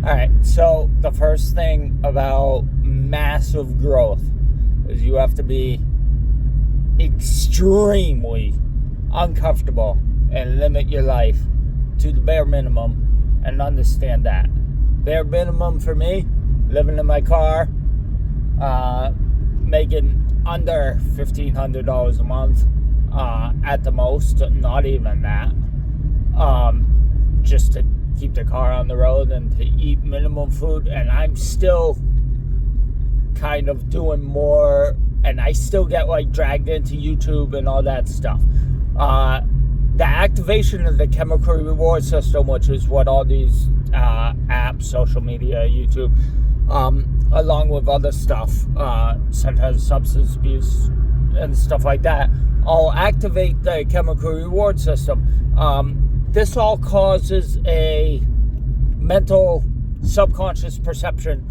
All right, so the first thing about massive growth is you have to be extremely uncomfortable and limit your life to the bare minimum and understand that. Bare minimum for me, living in my car, making under $1,500 a month at the most, not even that, just to keep the car on the road and to eat minimum food. And I'm still kind of doing more, and I still get like dragged into YouTube and all that stuff. The activation of the chemical reward system, which is what all these apps, social media, YouTube, along with other stuff, such as substance abuse and stuff like that, all activate the chemical reward system. This all causes a mental subconscious perception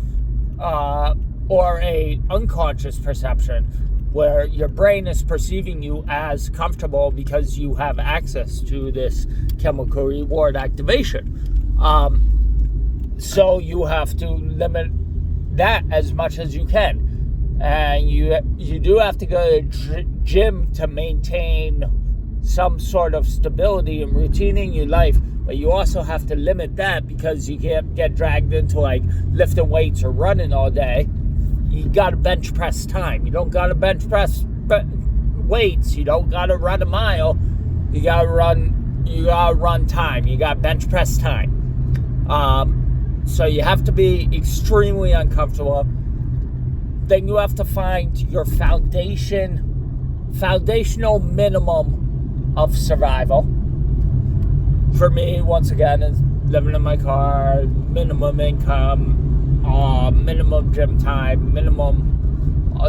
or a unconscious perception where your brain is perceiving you as comfortable because you have access to this chemical reward activation. So you have to limit that as much as you can. And you do have to go to gym to maintain some sort of stability and routine in your life, but you also have to limit that because you can't get dragged into like lifting weights or running all day. You got to bench press time. You don't got to bench press weights. You don't got to run a mile. You got to run time. You got bench press time. So you have to be extremely uncomfortable. Then you have to find your foundational minimum of survival. For me, once again, is living in my car, minimum income, minimum gym time, minimum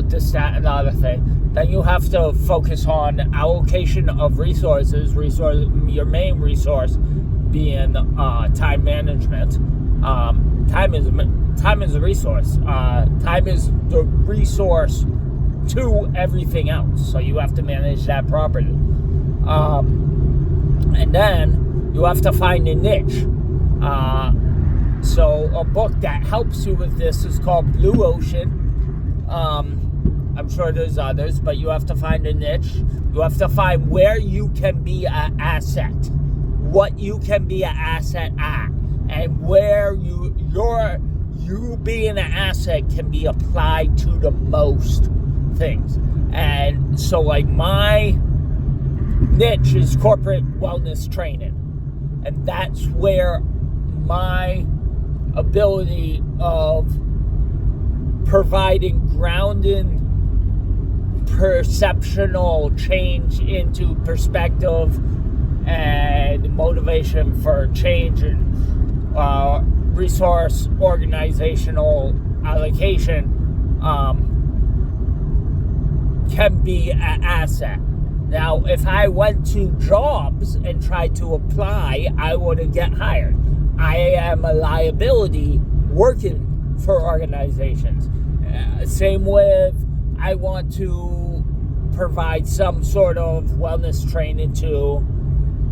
this, that, and the other thing. Then you have to focus on allocation of resources. Your main resource being time management. Time is a resource. Time is the resource to everything else. So you have to manage that properly. And then you have to find a niche. So a book that helps you with this is called Blue Ocean. I'm sure there's others, but you have to find a niche. You have to find where you can be an asset, what you can be an asset at, and where you being an asset can be applied to the most things. And so like my niche is corporate wellness training, and that's where my ability of providing grounding perceptional change into perspective and motivation for change and resource organizational allocation can be an asset. Now, if I went to jobs and tried to apply, I wouldn't get hired. I am a liability working for organizations. Same with, I want to provide some sort of wellness training to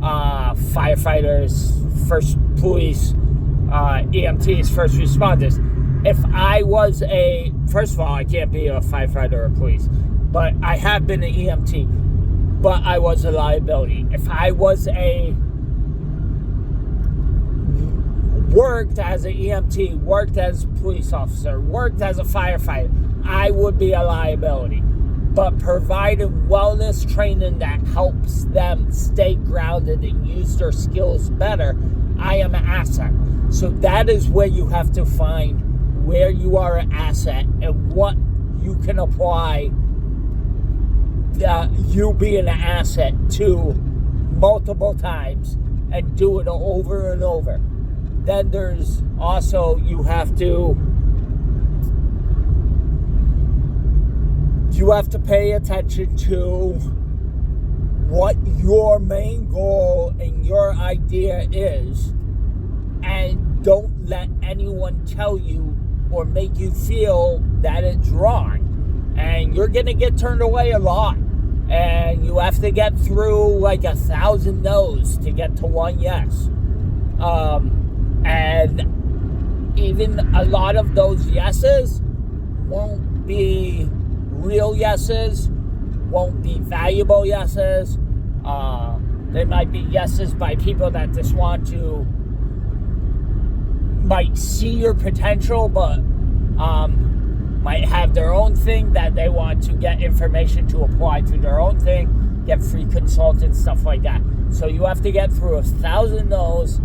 firefighters, first police, EMTs, first responders. If I was first of all, I can't be a firefighter or police, but I have been an EMT, but I was a liability. If I was worked as an EMT, worked as a police officer, worked as a firefighter, I would be a liability. But providing wellness training that helps them stay grounded and use their skills better, I am an asset. So that is where you have to find where you are an asset and what you can apply you being an asset to multiple times and do it over and over. Then there's also, you have to pay attention to what your main goal and your idea is, and don't let anyone tell you or make you feel that it's wrong. And you're gonna get turned away a lot, and you have to get through like 1,000 no's to get to one yes. And even a lot of those yeses won't be real yeses, won't be valuable yeses. They might be yeses by people that just might see your potential, but might have their own thing that they want to get information to apply to their own thing, get free consultants, stuff like that. So you have to get through 1,000 no's,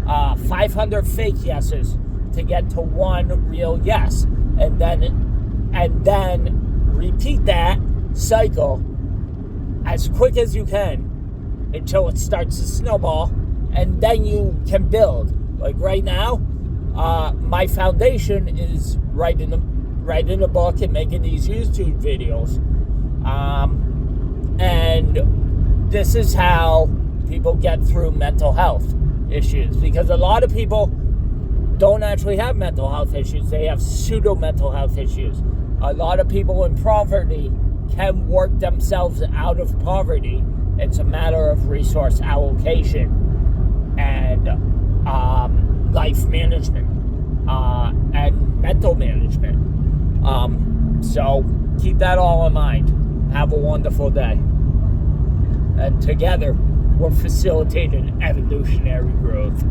500 fake yeses to get to one real yes, and then repeat that cycle as quick as you can until it starts to snowball, and then you can build. Like right now, my foundation is writing a book and making these YouTube videos, and this is how people get through mental health issues, because a lot of people don't actually have mental health issues. They have pseudo mental health issues. A lot of people in poverty can work themselves out of poverty. It's a matter of resource allocation and life management and mental management. So keep that all in mind. Have a wonderful day. And together, we're facilitating evolutionary growth.